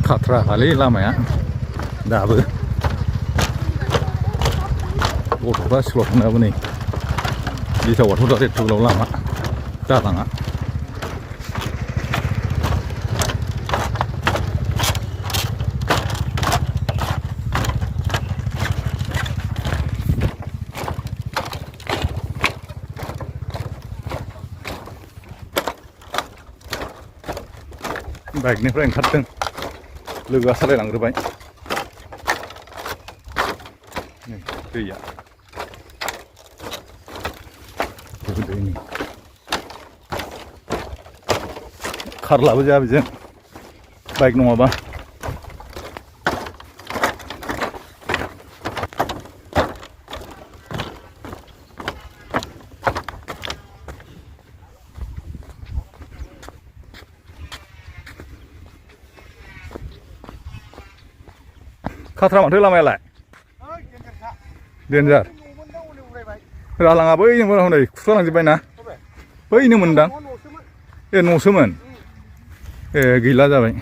खाथ्राखालै लामाया दाबो गथ'फ्रा स्कुलाव थांनायाबो नै गिथावाथ' दा एथ' गोलाव लामा दालाङा बाइकनिफ्राय ओंखारदों लोगोआ सालायलांग्रोबाय नै दैया दैनि खारलाबो जाया बेजों बाइक नङाबा खाथ्रा माथो लामायालाय देन्जार रालाङा बैजोंबो हनै खुरखालांजोब्बाय ना बैनो मोनदां ए न'सोमोन ए गैला जाबाय